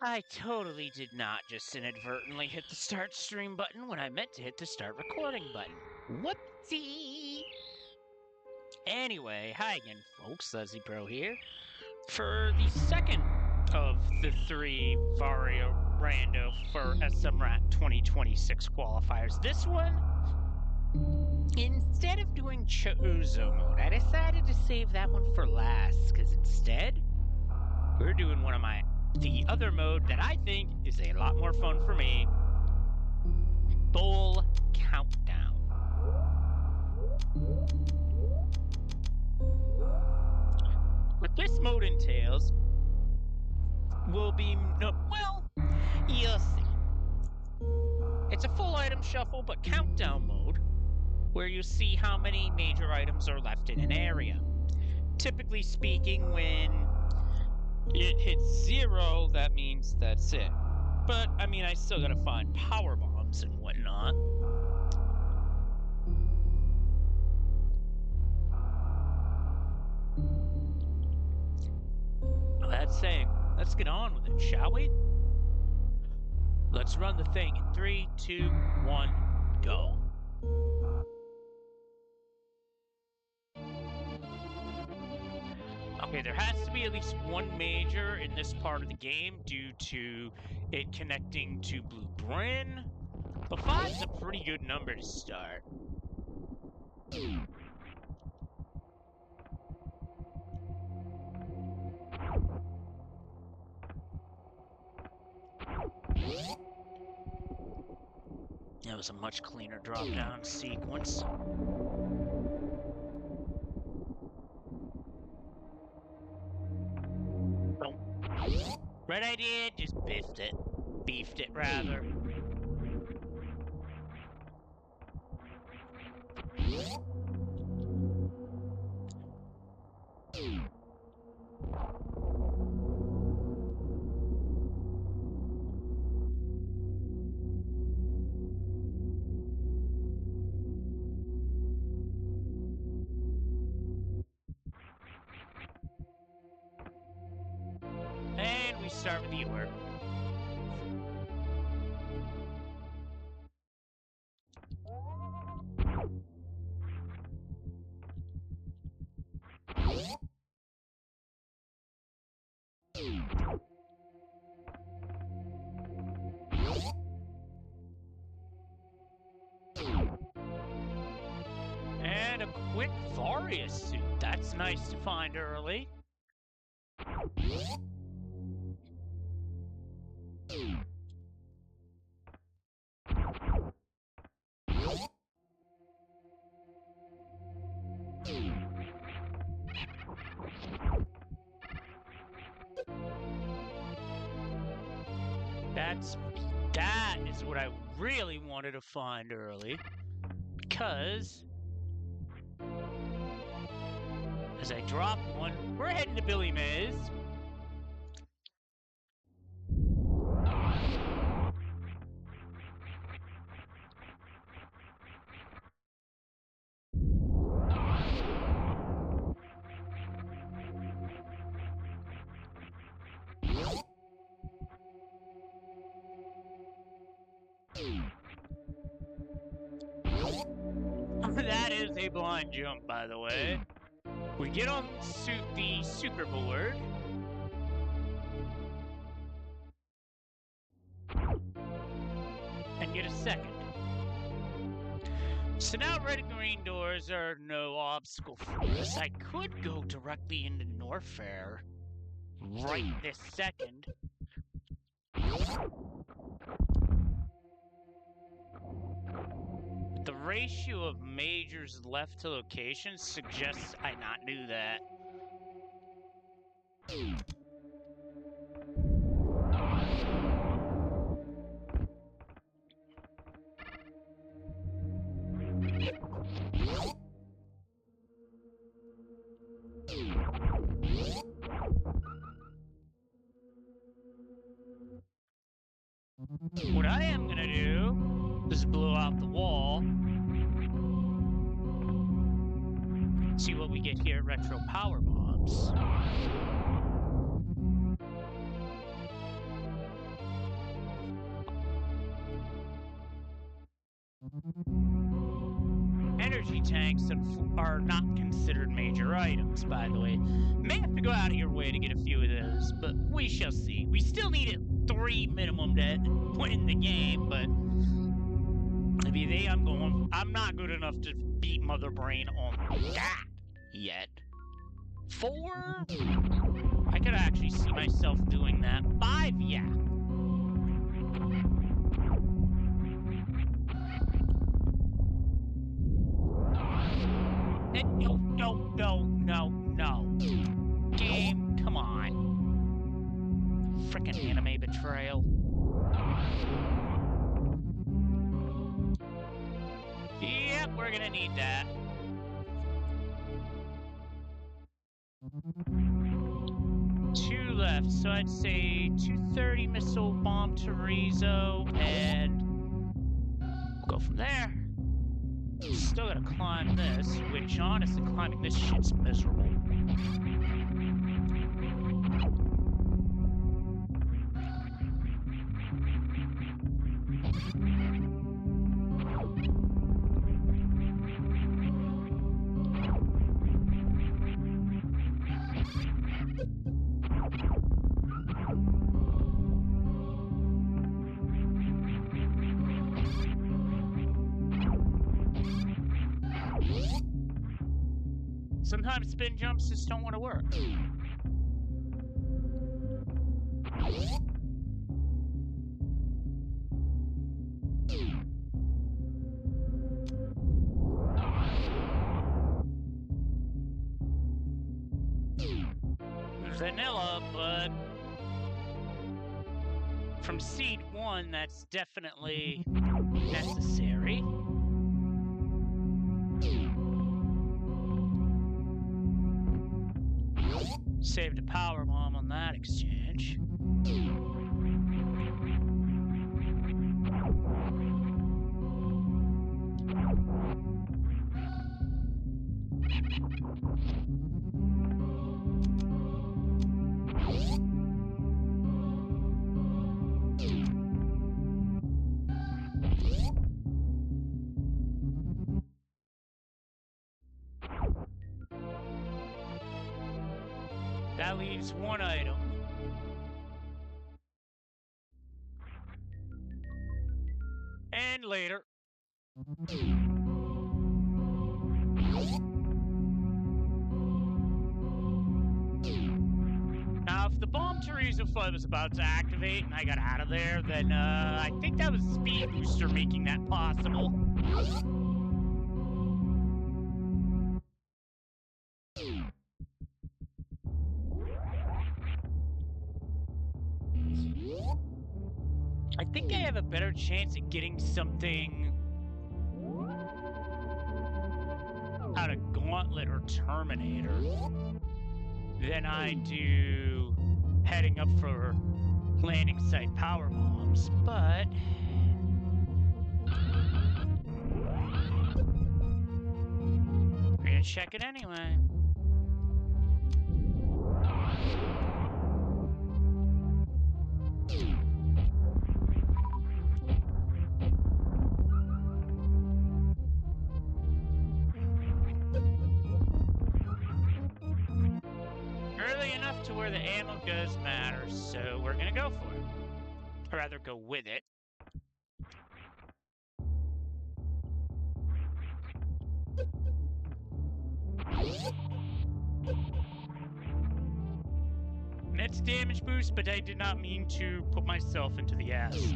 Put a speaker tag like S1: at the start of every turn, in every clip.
S1: I totally did not just inadvertently hit the start stream button when I meant to hit the start recording button. Whoopsie! Anyway, hi again, folks. Leslie Pro here. For the second of the three Vario Rando for SMRAT 2026 qualifiers, this one, instead of doing Chozo mode, I decided to save that one for last, because instead, we're doing the other mode that I think is a lot more fun for me, Bowl Countdown. What this mode entails will be, you'll see. It's a full item shuffle, but countdown mode, where you see how many major items are left in an area. Typically speaking, when it hits 0, that means that's it. But, I mean, I still gotta find power bombs and whatnot. Well, that's saying, let's get on with it, shall we? Let's run the thing in 3, 2, 1, go. Okay, there has to be at least one major in this part of the game due to it connecting to Blue Bryn, but 5's a pretty good number to start. That was a much cleaner drop-down sequence. Right idea, just beefed it rather. And we start with the order. And a quick Varia suit. That's nice to find early. That is what I really wanted to find early, because as I drop one, we're heading to Billy Mays. That is a blind jump, by the way. We get on the super board. And get a second. So now red and green doors are no obstacle for us. I could go directly into Norfair right this second. The ratio of majors left to locations suggests I not do that. What I am gonna do is blow out the wall. See what we get here at Retro Power Bombs. are not considered major items, by the way. May have to go out of your way to get a few of those, but we shall see. We still need 3 minimum to win the game, but I'm not good enough to beat Mother Brain on that yet. 4? I could actually see myself doing that. 5? Yeah. No. Game, come on. Frickin' anime betrayal. Yep, we're gonna need that. Two left, so I'd say 230 missile bomb Terizo, and we'll go from there. Still gotta climb this, which honestly, climbing this shit's miserable. Sometimes spin jumps just don't want to work. Vanilla, but from seed 1, that's definitely necessary. Saved a power bomb on that exchange. That leaves 1 item. And later. Now, if the bomb Terizo flood was about to activate and I got out of there, then I think that was Speed Booster making that possible. I think I have a better chance at getting something out of Gauntlet or Terminator than I do heading up for landing site power bombs, but we're gonna check it anyway. Early enough to where the ammo does matter, so we're gonna go for it. Or rather, go with it. That's damage boost, but I did not mean to put myself into the ass.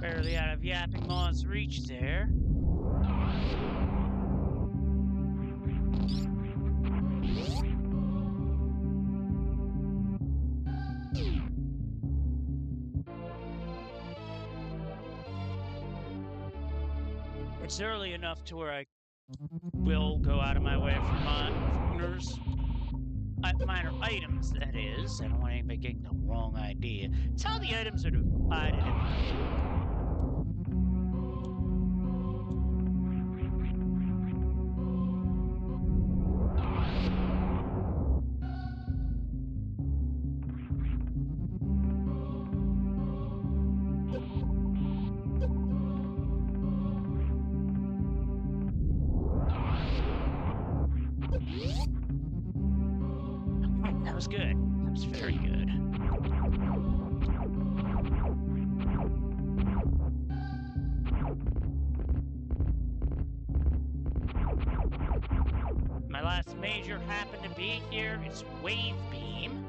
S1: Barely out of Yapping Maw's reach there. It's early enough to where I will go out of my way for minor items, that is. I don't want anybody getting the wrong idea. It's how the items are divided in the game. That was good. That was very good. My last major happened to be here. It's Wave Beam.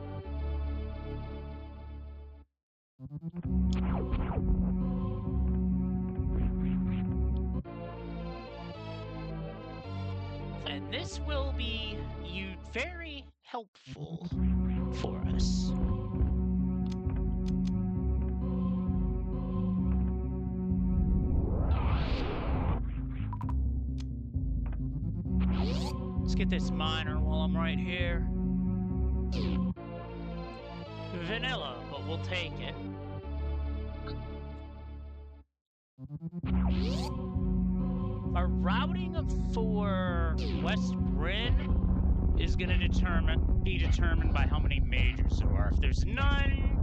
S1: And this will be very helpful for us. Let's get this miner while I'm right here. Vanilla, but we'll take it. Our routing for West Bryn is going to be determined by how many majors there are. If there's none,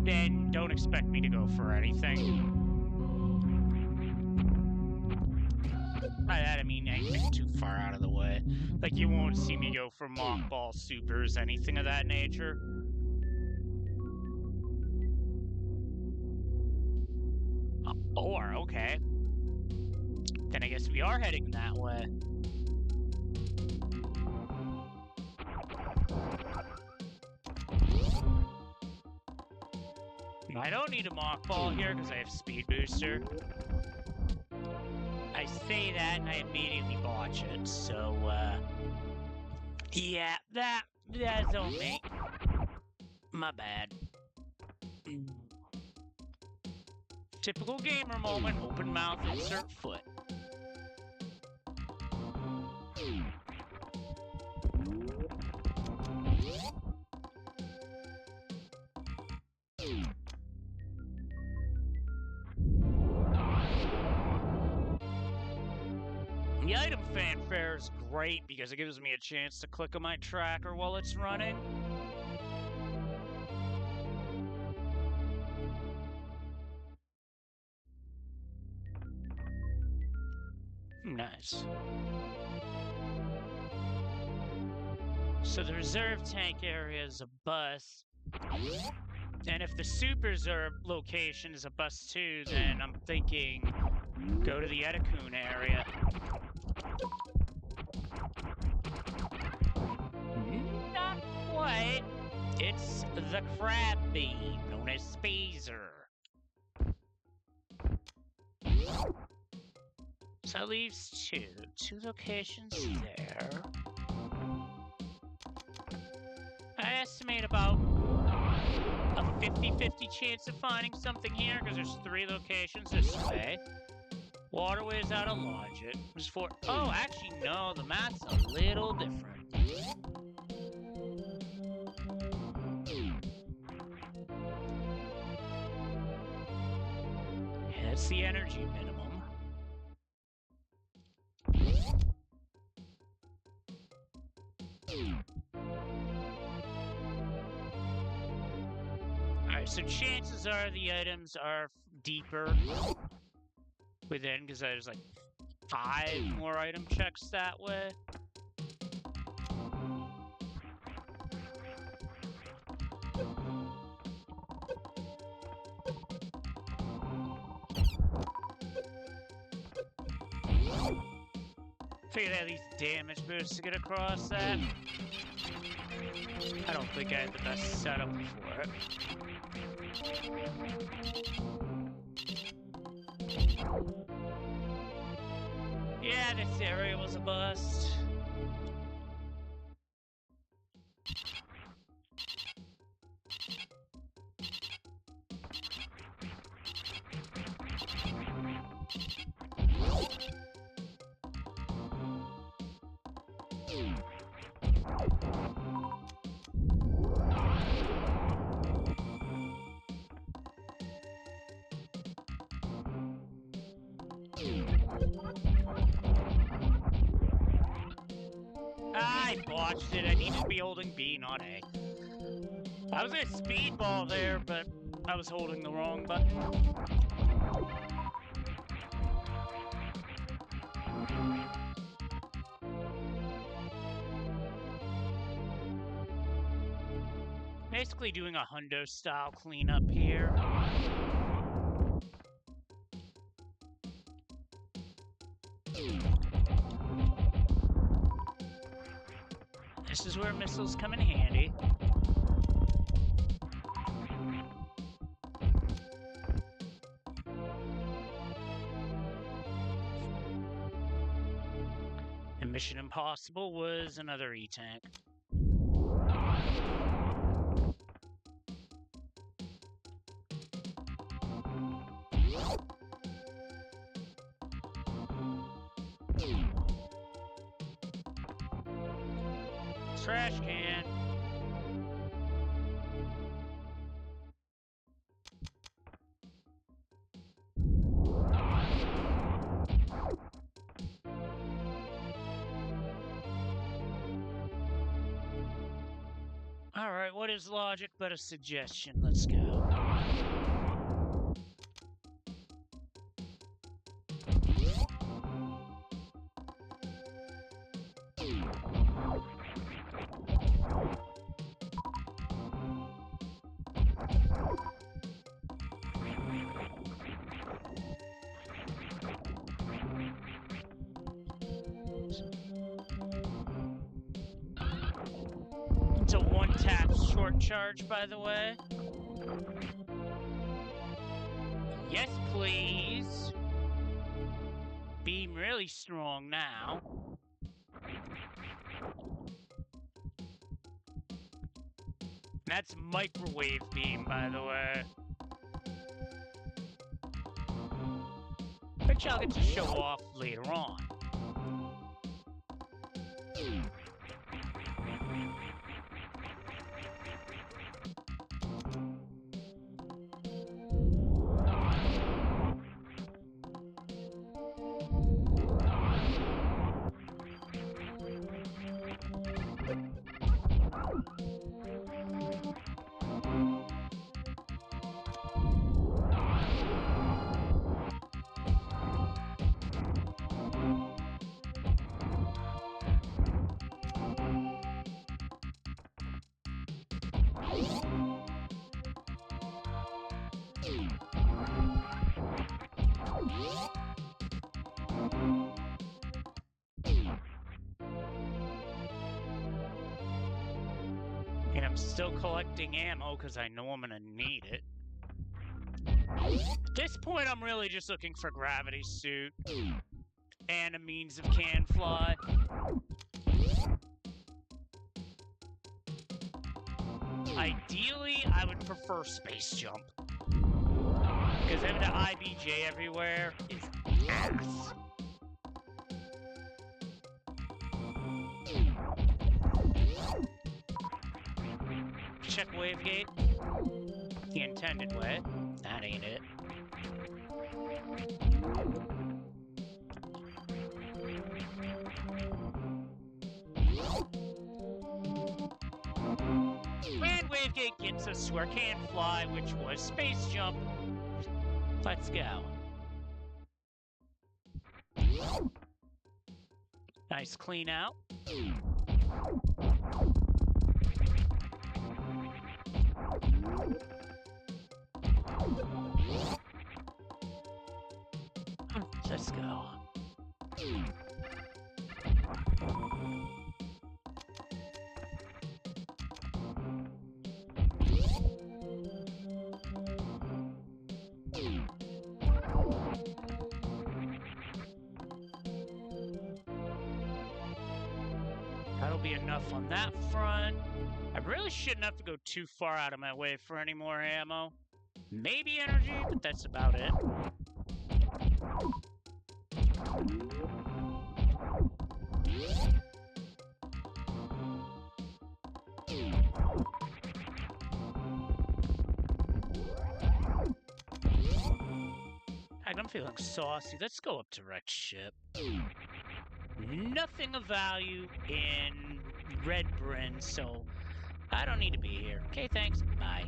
S1: then don't expect me to go for anything. By that I mean anything too far out of the way. Like, you won't see me go for mockball supers, anything of that nature. Or, okay. Then I guess we are heading that way. I don't need a mockball here because I have speed booster. I say that and I immediately botch it, so yeah, that's on me. My bad. Typical gamer moment, open mouth, insert foot. The item fanfare is great because it gives me a chance to click on my tracker while it's running. Nice. So the reserve tank area is a bus. And if the super reserve location is a bus too, then I'm thinking go to the Etakun area. Not quite. It's the crab beam, known as Spazer. So that leaves two locations there. I estimate about a 50-50 chance of finding something here, because there's 3 locations this way. Waterway's out of logic. There's 4. Oh, actually, no, the map's a little different. Yeah, that's the energy minimum. Alright, so chances are the items are deeper within, because there's like 5 more item checks that way. Figured at least damage boost to get across that. I don't think I had the best setup for it. Yeah, this area was a bust. I botched it. I needed to be holding B, not A. I was gonna speedball there, but I was holding the wrong button. Basically doing a hundo style cleanup here. This is where missiles come in handy. And Mission Impossible was another E-tank. Trash can. Alright, what is logic but a suggestion? Let's go. It's a one-tap short charge, by the way. Yes, please. Beam really strong now. That's microwave beam, by the way. Which I'll get to show off later on. And I'm still collecting ammo because I know I'm gonna need it. At this point, I'm really just looking for gravity suit and a means of can fly. Ideally, I would prefer space jump. Because having the IBJ everywhere is ass. Check wavegate. The intended way. That ain't it. And wavegate gets us to our can fly, which was space jump. Let's go. Nice clean out. Let's go. That'll be enough on that front. I really shouldn't have to go too far out of my way for any more ammo. Maybe energy, but that's about it. I'm feeling saucy. Let's go up to wrecked ship. Nothing of value in Red Bryn, so I don't need to be here. Okay, thanks. Bye.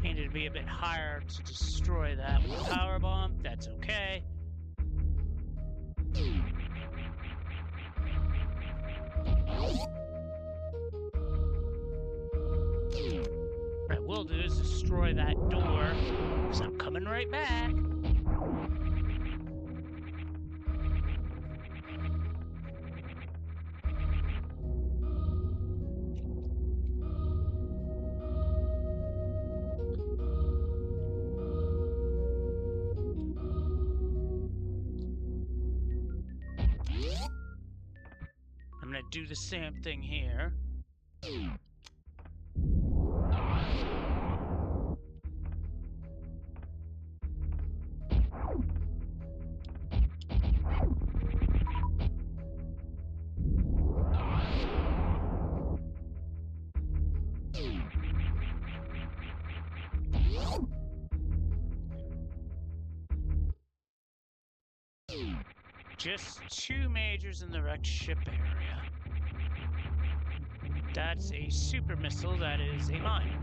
S1: Needed to be a bit higher to destroy that with a power bomb. That's okay. What I will do is destroy that door, because I'm coming right back. I'm going to do the same thing here. Just 2 majors in the wrecked ship area. That's a super missile, that is a mine.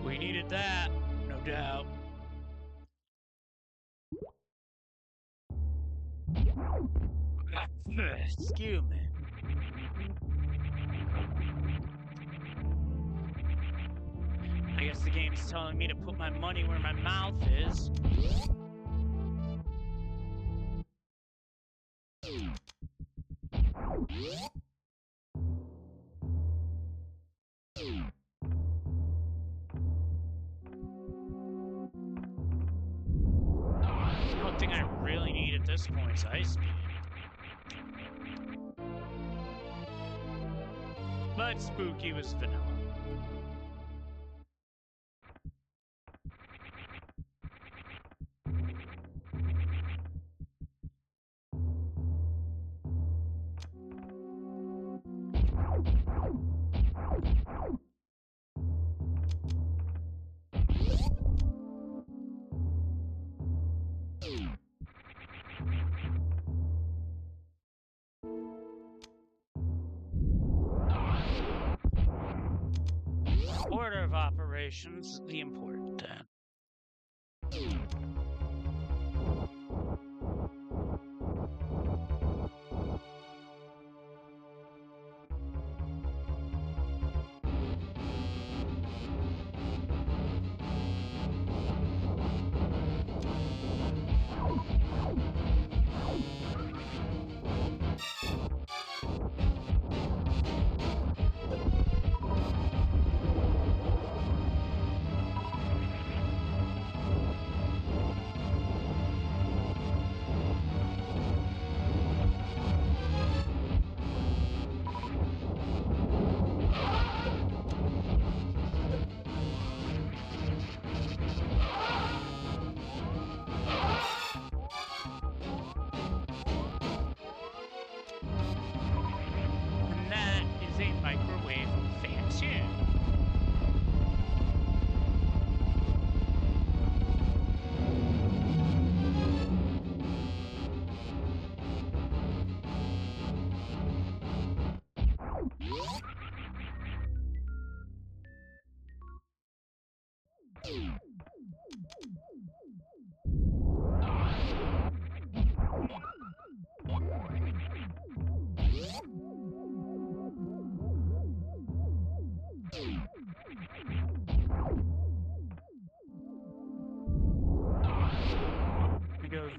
S1: We needed that, no doubt. Excuse me. I guess the game's telling me to put my money where my mouth is. The only thing I really need at this point is ice speed. But Spooky was vanilla. Order of operations, the important then.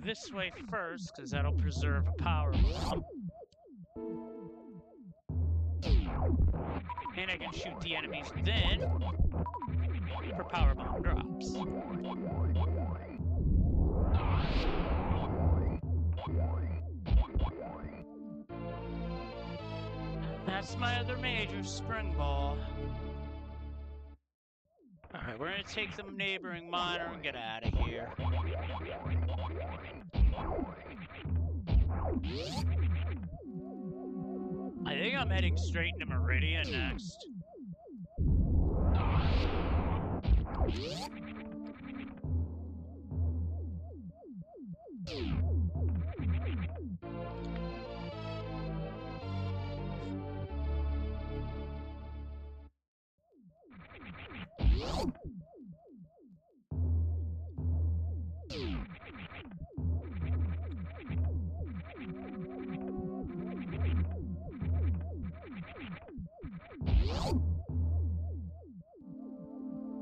S1: this way first, because that'll preserve a power bomb. And I can shoot the enemies then for power bomb drops. That's my other major, spring ball. Alright, we're gonna take the neighboring miner and get out of here. I think I'm heading straight into Meridian next.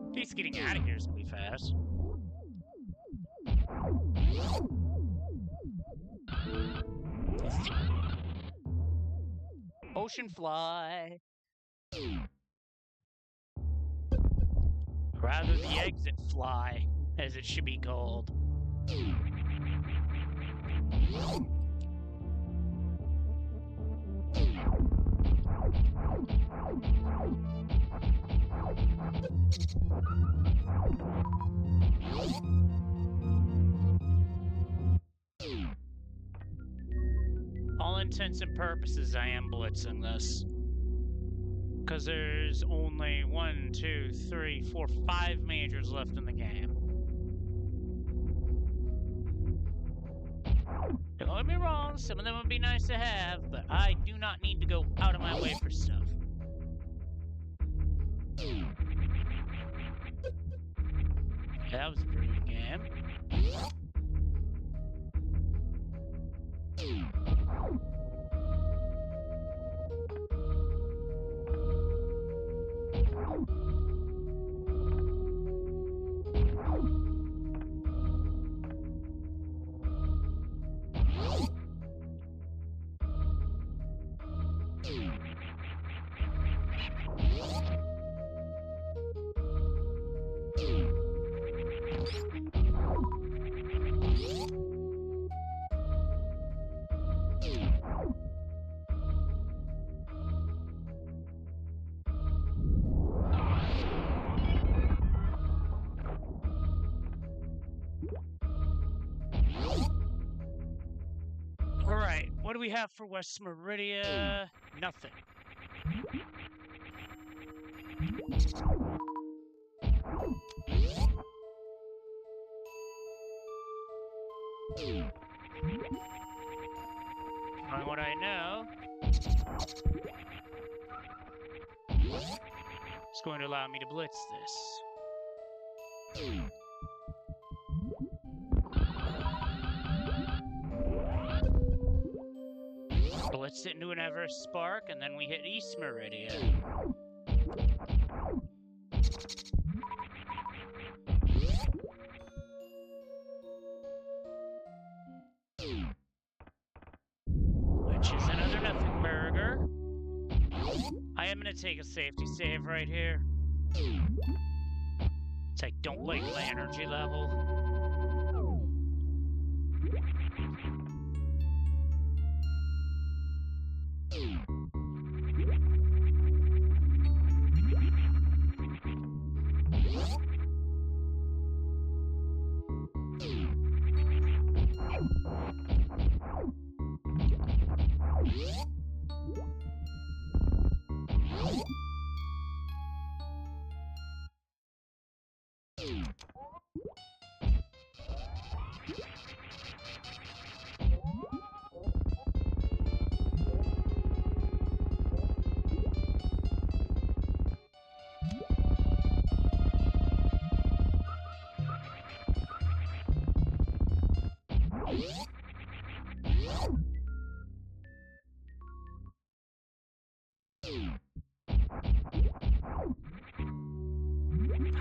S1: At least getting out of here is gonna be fast. Ocean fly. Rather the exit fly, as it should be called. All intents and purposes, I am blitzing this. Because there's only 1, 2, 3, 4, 5 majors left in the game. Don't get me wrong, some of them would be nice to have, but I do not need to go out of my way for stuff. That was a pretty good game. Alright, what do we have for West Meridia? Nothing. Knowing what I know, it's going to allow me to blitz this. Blitzed it into an Everest Spark, and then we hit East Meridian. Which is another nothing burger. I am going to take a safety save right here. It's like, don't like my energy level.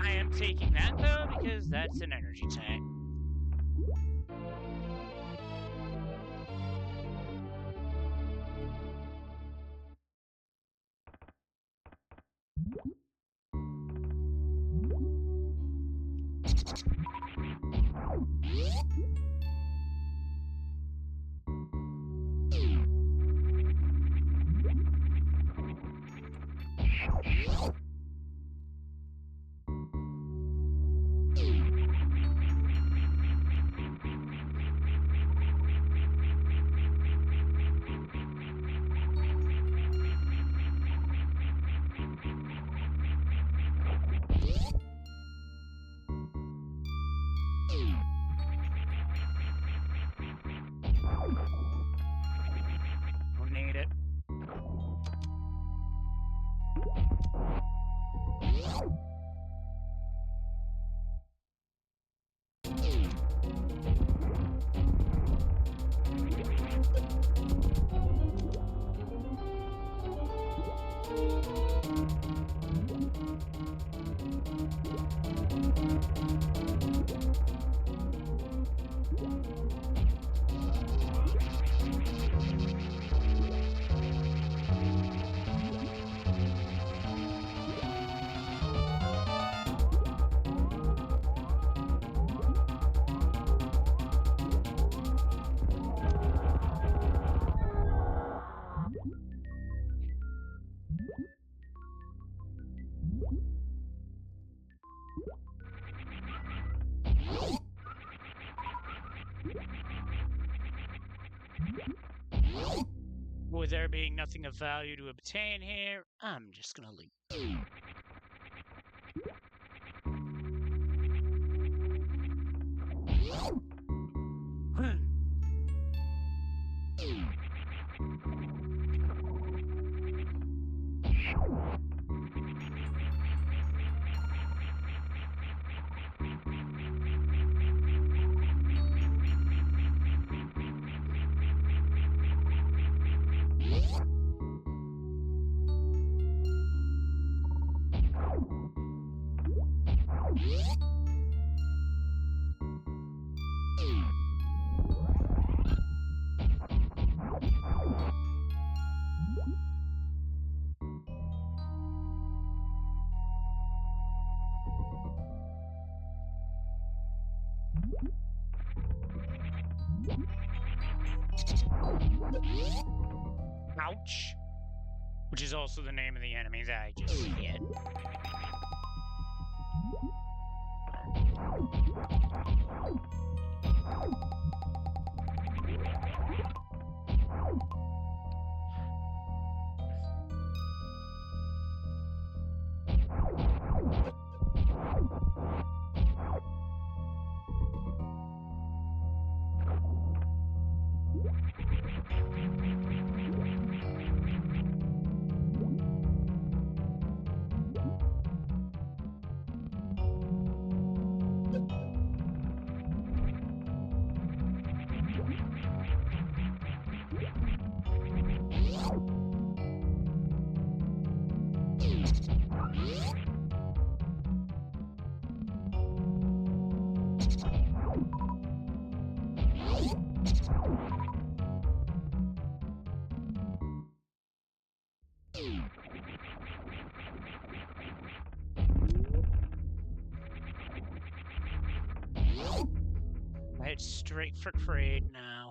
S1: I am taking that though because that's an energy tank. Don't need it. With there being nothing of value to obtain here, I'm just gonna leave. Ouch. Which is also the name of the enemy that I just hit. I head straight for Kraid now.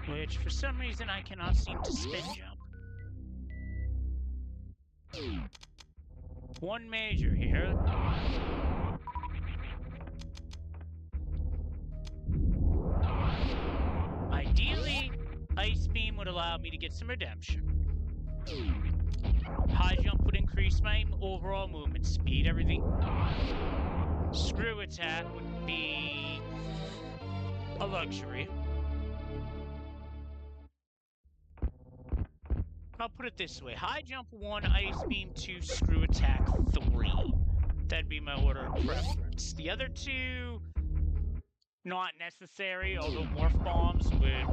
S1: Which, for some reason, I cannot seem to spin jump. One major here. Ideally, Ice Beam would allow me to get some redemption. High jump would increase my overall movement speed, everything. Screw attack would be a luxury. I'll put it this way. High jump 1, Ice Beam 2, screw attack 3. That'd be my order of preference. The other two, not necessary, although Morph Bombs would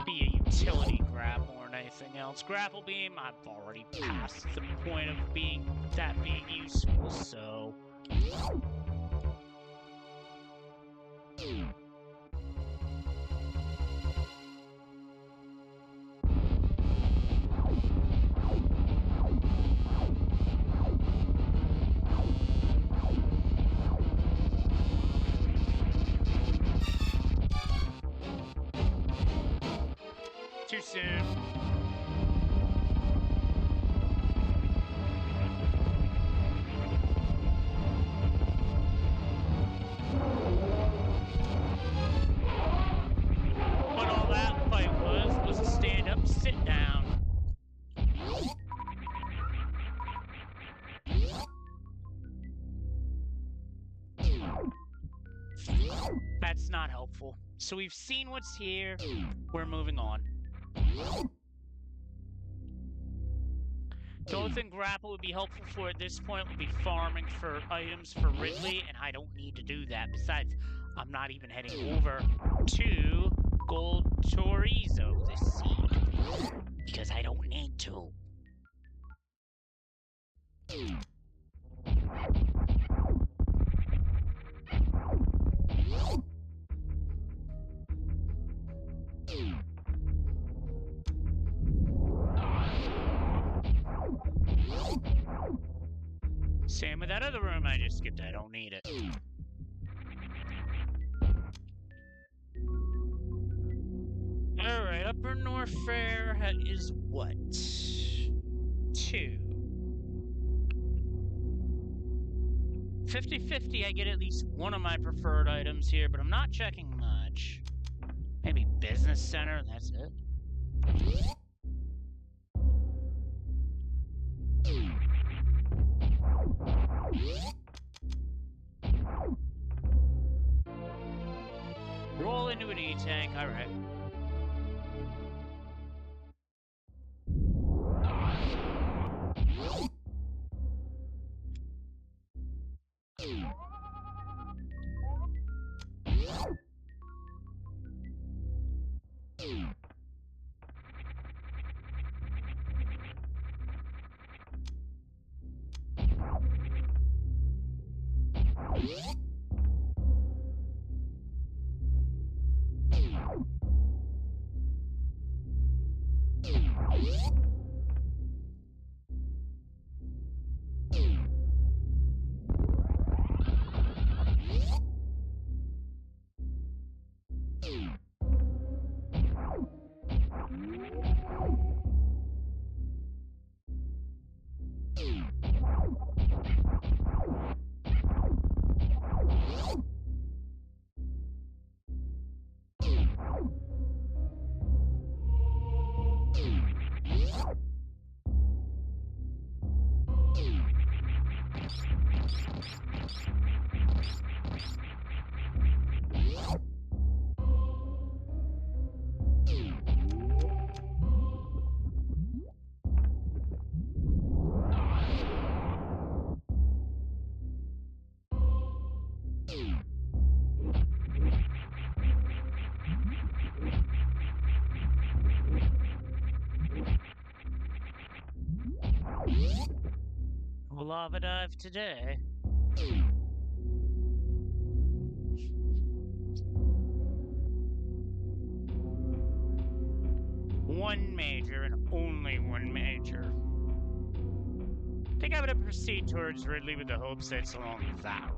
S1: be a utility grab more than anything else. Grapple Beam, I've already passed the point of being useful, so... soon. What all that fight was a stand up, sit down. That's not helpful. So we've seen what's here. We're moving on. The only thing grapple would be helpful for at this point would be farming for items for Ridley, and I don't need to do that. Besides, I'm not even heading over to Gold Chorizo this seed, because I don't need to. Same with that other room I just skipped. I don't need it. Alright, Upper North Fair is what? 2. 50-50, I get at least one of my preferred items here, but I'm not checking much. Maybe Business Center, and that's it. Roll into an E-tank, alright. Lava dive today. One major and only one major. I think I'm gonna proceed towards Ridley with the hopes that it's along that route.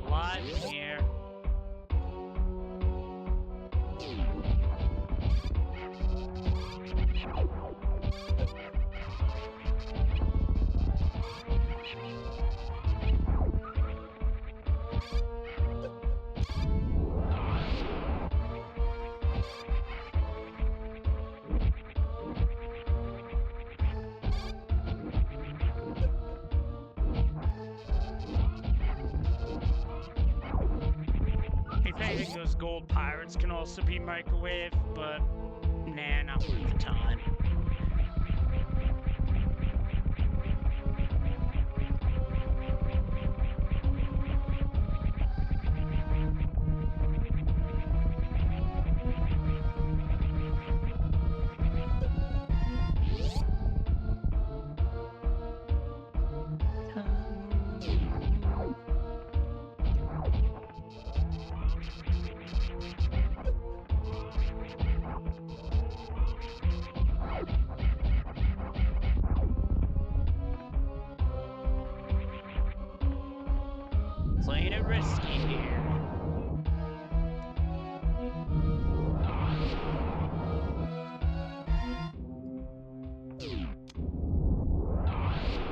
S1: Alive in here. I think those gold pirates can also be microwaved, but nah, not worth the time. Playing it risky here.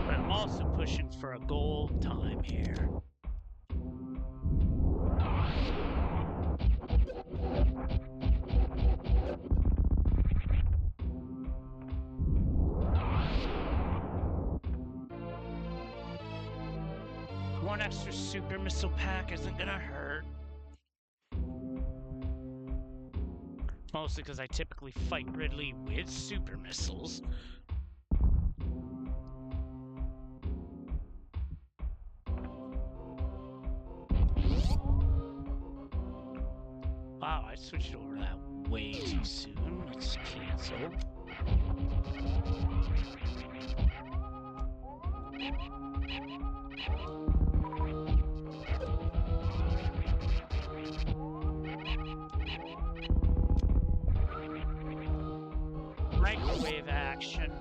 S1: But I'm also pushing for a gold time here. One extra super missile pack isn't gonna hurt. Mostly because I typically fight Ridley with super missiles. Wow, I switched over to that way too soon. Let's cancel. Microwave action.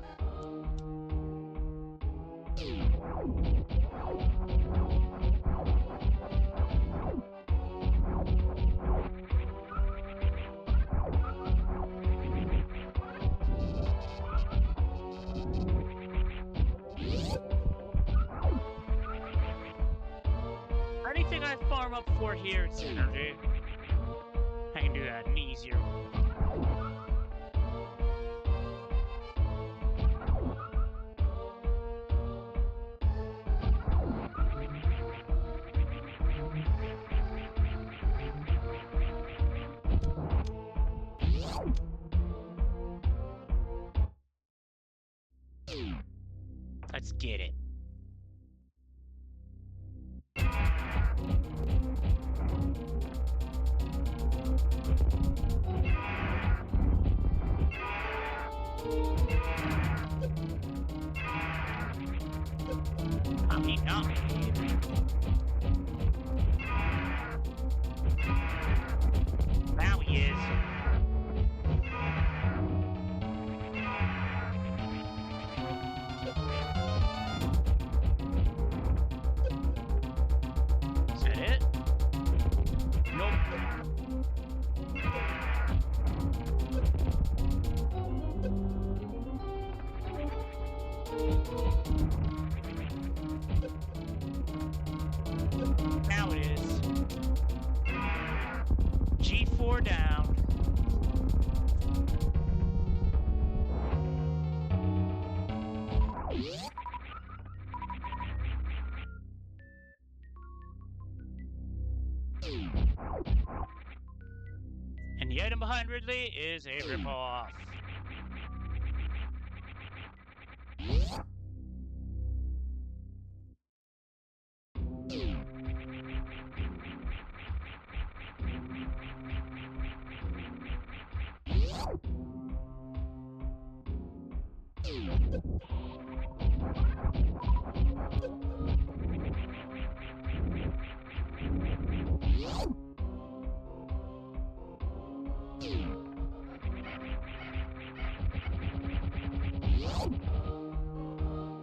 S1: Anything I farm up for here, it's energy. I can do that in easier. Let's get it. He not. Now he is. Is that it? Nope. Now it is. G4 down. And the item behind Ridley is a ripoff.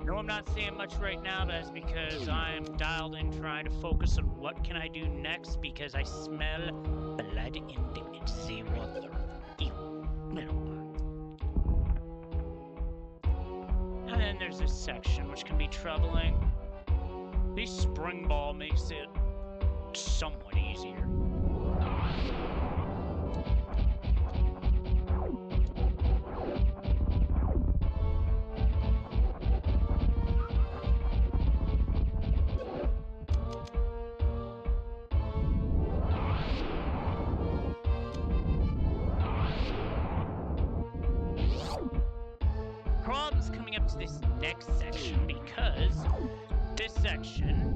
S1: No, I'm not saying much right now, but that's because I'm dialed in trying to focus on what can I do next, because I smell blood in the water. Ew. And then there's this section, which can be troubling. This spring ball makes it somewhat easier. Problems coming up to this next section, because this section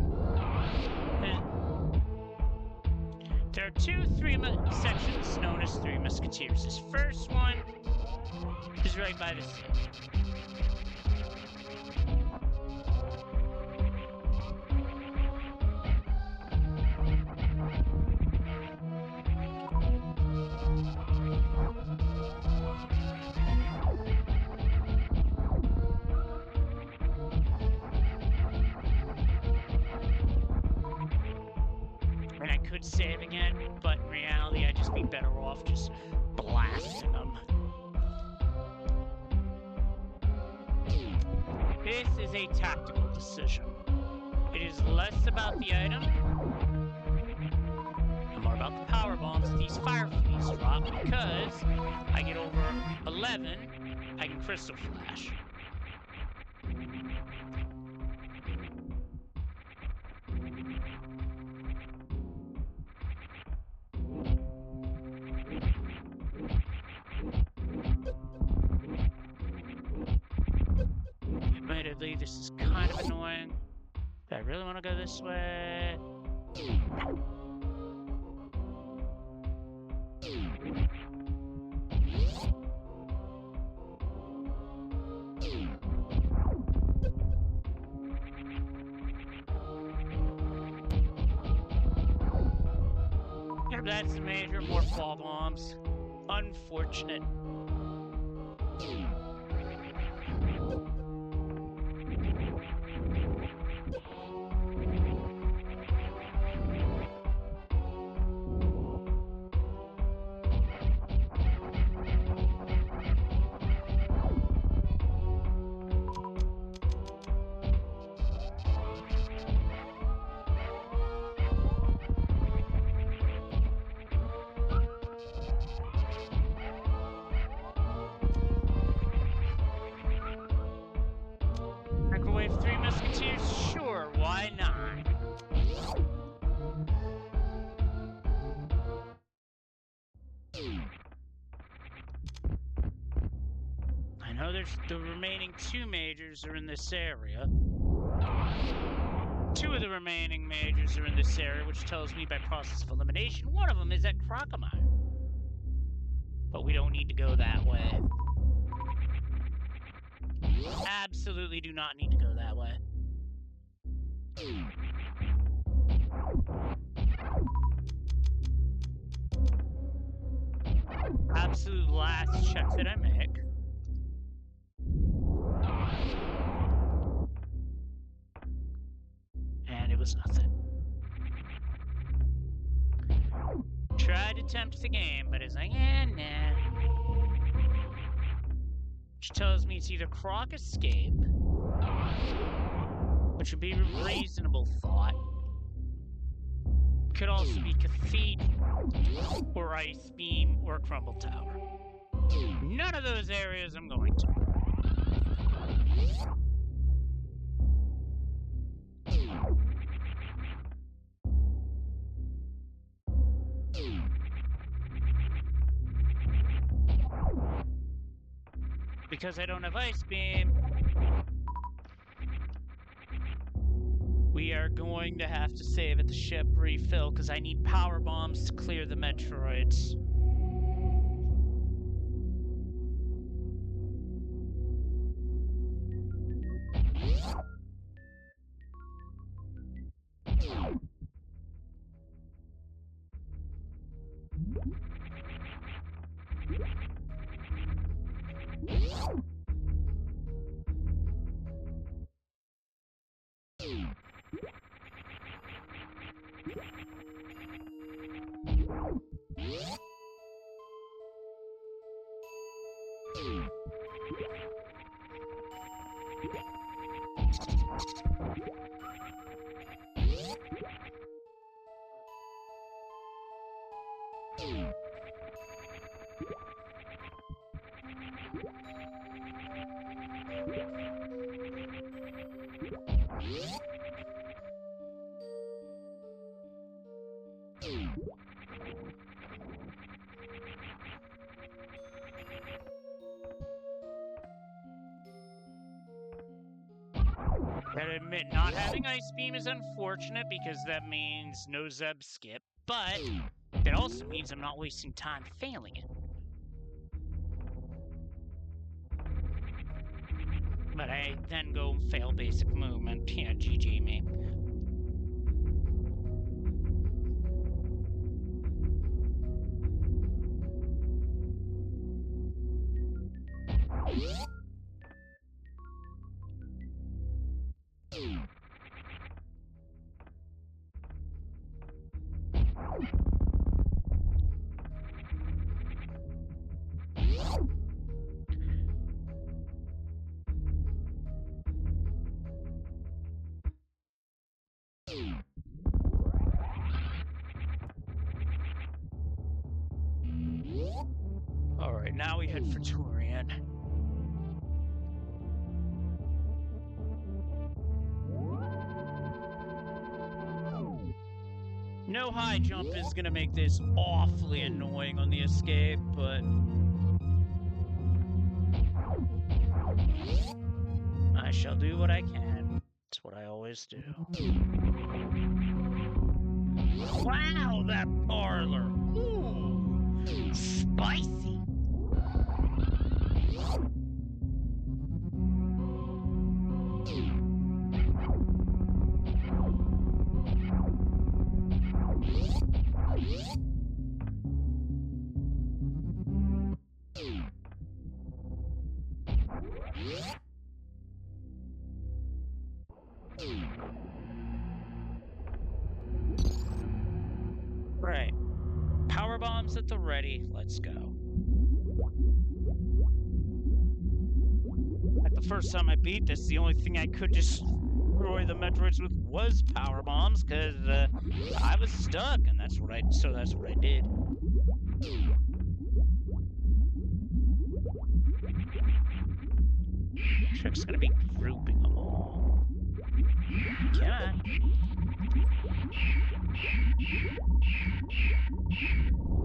S1: there are three sections known as Three Musketeers. This first one is right by the sea. could saving it, but in reality, I'd just be better off just blasting them. This is a tactical decision. It is less about the item and more about the power bombs that these fire fleas drop, because I get over 11, I can crystal flash. Admittedly, this is kind of annoying. Do I really want to go this way? Yep, that's the major. More fall bombs. Unfortunate. Microwave 3 Musketeers? Sure, why not? I know there's the remaining 2 majors are in this area. 2 of the remaining majors are in this area, which tells me by process of elimination, one of them is at Crocomire. But we don't need to go that way. Absolutely do not need to go that way. Absolute last check that I make. And it was nothing. Tried to tempt the game, but it's like, nah. Which tells me it's either Croc Escape, which would be a reasonable thought. Could also be Cathedral, or Ice Beam, or Crumble Tower. None of those areas I'm going to. Because I don't have Ice Beam, we are going to have to save at the ship refill, because I need power bombs to clear the Metroids. Gotta admit, not having Ice Beam is unfortunate because that means no Zeb skip, but it also means I'm not wasting time failing it. But I then go and fail basic movement. Yeah, GG me. now we head for Turian. No high jump is gonna make this awfully annoying on the escape, but I shall do what I can. It's what I always do. Wow, that parlor! Ooh, spicy! Right. Power bombs at the ready. Let's go. Like the first time I beat this, the only thing I could destroy the Metroids with was power bombs, because I was stuck, and that's what I did. Trick's gonna be grouping them all. Come on.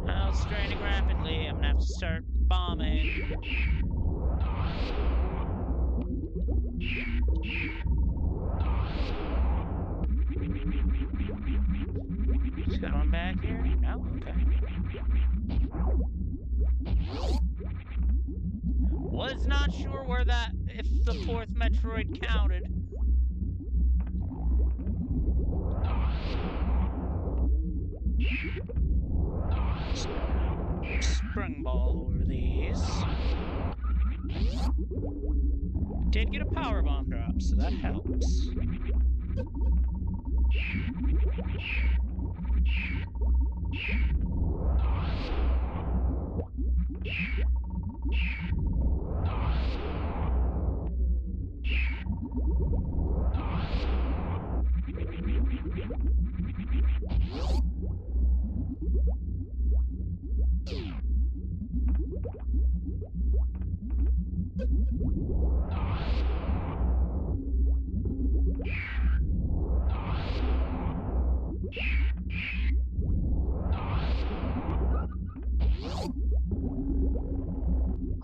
S1: Oh, straining rapidly. I'm gonna have to start bombing. Is there one back here? No? Okay. Was not sure where that, if the fourth Metroid counted. Spring ball over these. Did get a power bomb drop, so that helps.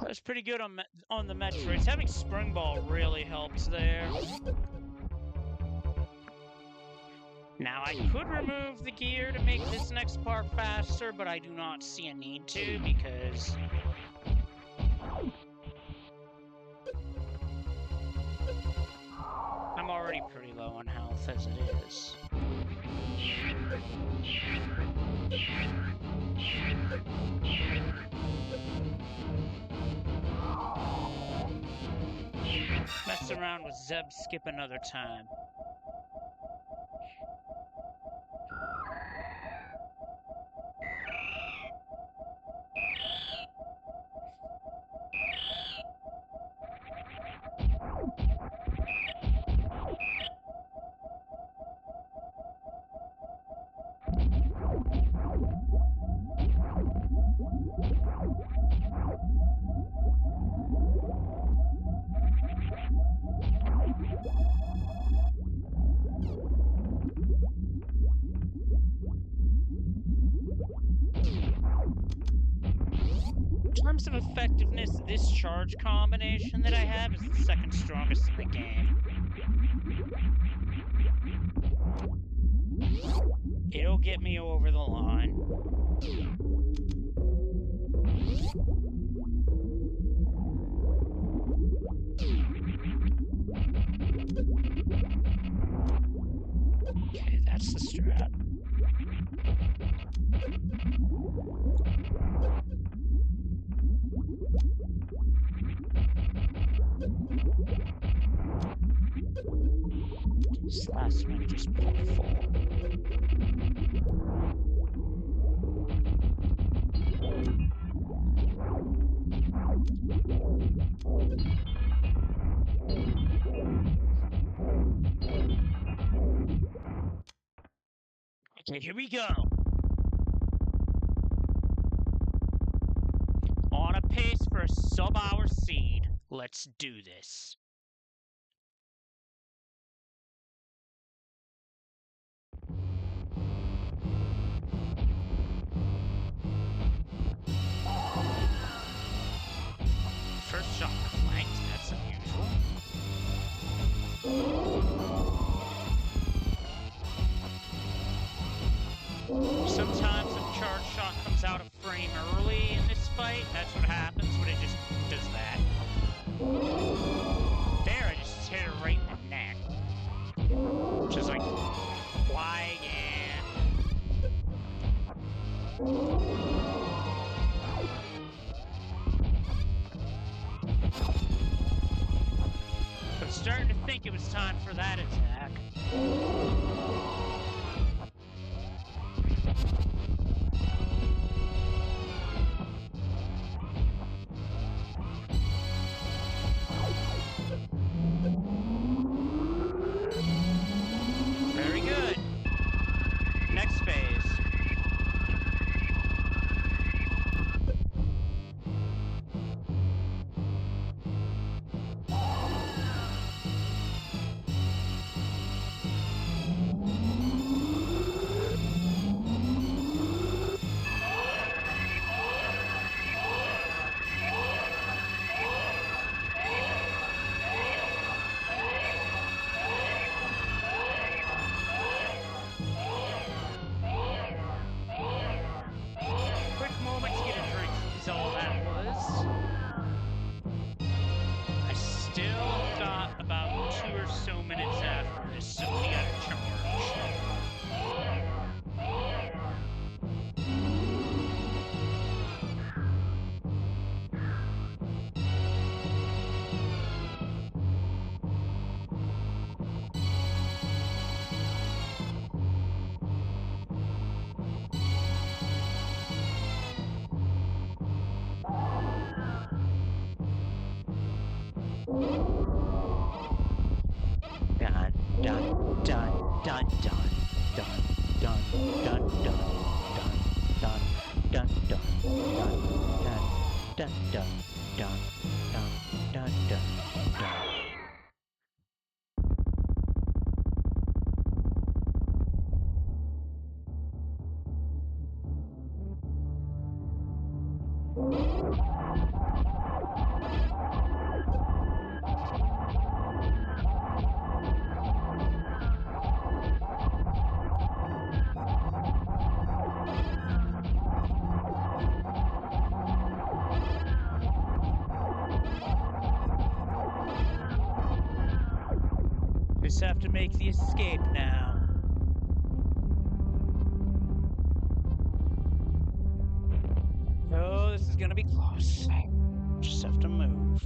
S1: That's pretty good on the Metroids. Having Spring Ball really helps there. Now, I could remove the gear to make this next part faster, but I do not see a need to, because I'm already pretty low on health as it is. Mess around with Zeb Skip another time. In terms of effectiveness, this charge combination that I have is the second strongest in the game. It'll get me over the line. Okay, that's the strat. This last one just pulled full. Okay, here we go. On a pace for a sub-hour seed. Let's do this. First shot flanked, that's unusual. Sometimes if charge shot comes out a frame early in this fight, that's what happens when it just does that. There, I just hit her right in the neck. Which is like, why again? I'm starting to think it was time for that attack. Very good. Next phase. Just have to make the escape now. Oh, this is gonna be close. Just have to move.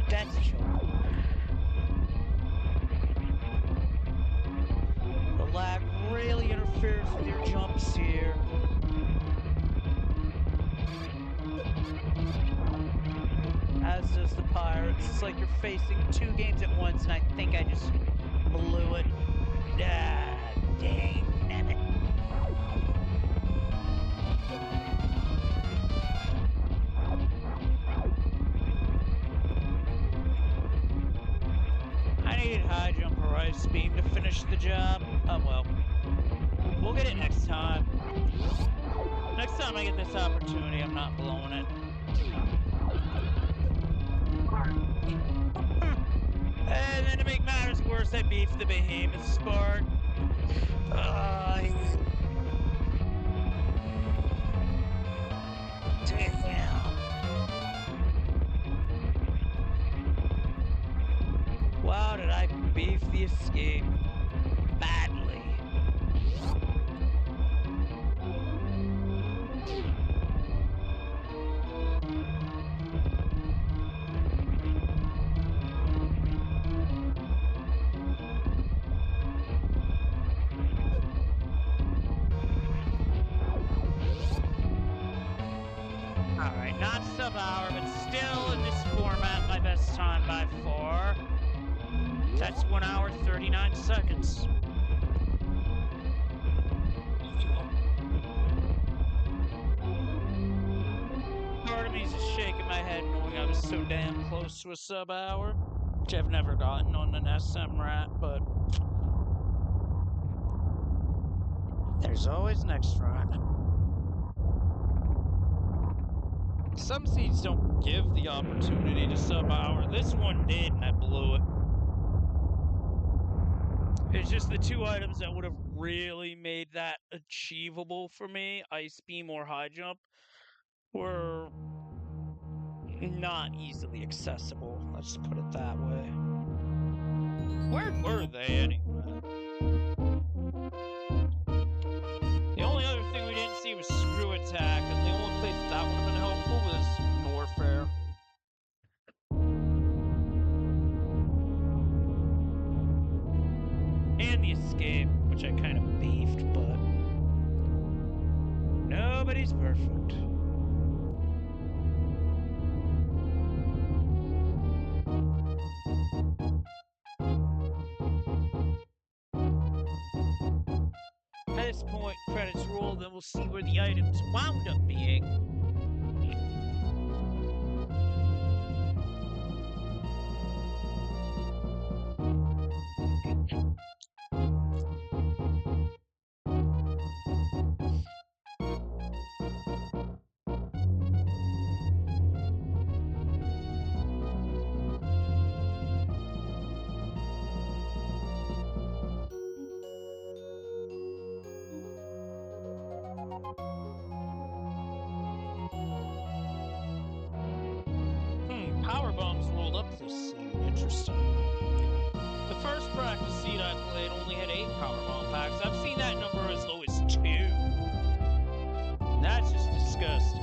S1: That's short. The lag really interferes with your jumps here. As does the Pirates. It's like you're facing two games at once, and I think I just blew it. Ah, dang it. I needed high jump or ice beam to finish the job. Oh well. We'll get it next time. Next time I get this opportunity, I'm not blowing it. And then to make matters worse, I beefed the behemoth spark. Damn. Wow, did I beef the escape badly. Not sub-hour, but still in this format, my best time by far. That's 1 hour, 39 seconds. Part of me is just shaking my head knowing I was so damn close to a sub-hour, which I've never gotten on an SMRAT, but there's always next run. Some seeds don't give the opportunity to sub-hour. This one did, and I blew it. It's just the two items that would have really made that achievable for me, Ice Beam or High Jump, were not easily accessible. Let's put it that way. Where were they anyway? The only other thing we didn't see was Screw Attack, and the only place that would have been helpful was Norfair. And the Escape, which I kind of beefed, but nobody's perfect. At this point, credits roll, then we'll see where the items wound up being. Power bombs rolled up this seed. Interesting. The first practice seed I played only had 8 power bomb packs. I've seen that number as low as 2. That's just disgusting.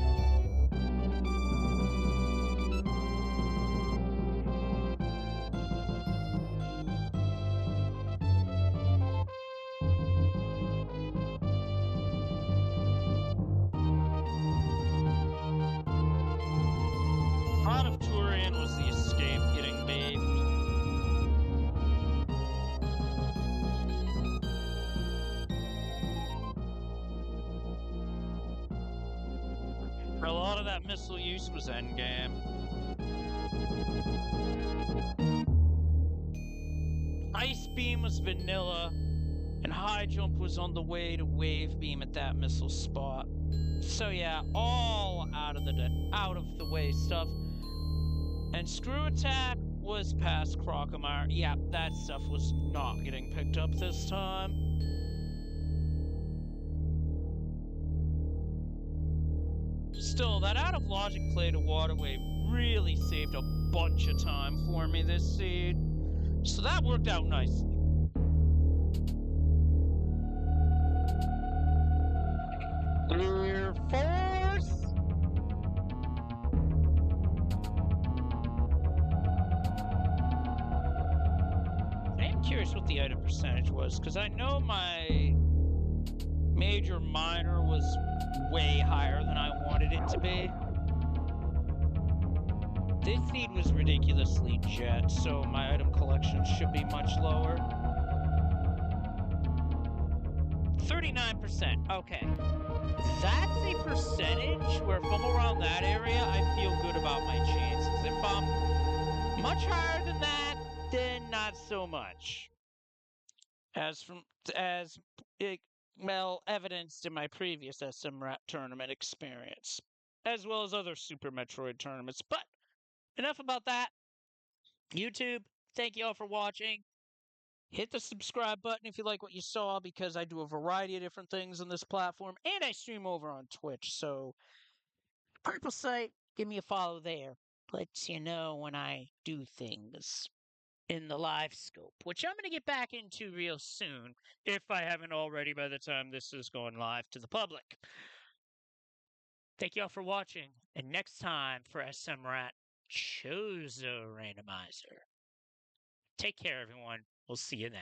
S1: Pot of Turian was the Escape getting bathed. A lot of that missile use was endgame. Ice Beam was vanilla, and High Jump was on the way to Wave Beam at that missile spot. So yeah, all out of the way stuff. And Screw Attack was past Crocomire. Yeah, that stuff was not getting picked up this time. Still, that out of logic play to Waterway really saved a bunch of time for me this seed. So that worked out nicely. Clear Force! I am curious what the item percentage was, because I know my major minor was way higher than I wanted it to be. This seed was ridiculously jet, so my item collection should be much lower. 39%, okay. That's a percentage where if I'm around that area, I feel good about my chances. If I'm much higher than that, then not so much. As evidenced in my previous SMRAT tournament experience, as well as other Super Metroid tournaments. But enough about that. YouTube, thank you all for watching. Hit the subscribe button if you like what you saw, because I do a variety of different things on this platform, and I stream over on Twitch, so Purple Site, give me a follow there. Lets you know when I do things in the live scope, which I'm going to get back into real soon, if I haven't already by the time this is going live to the public. Thank you all for watching, and next time for SMRAT Chozo Randomizer. Take care, everyone. We'll see you then.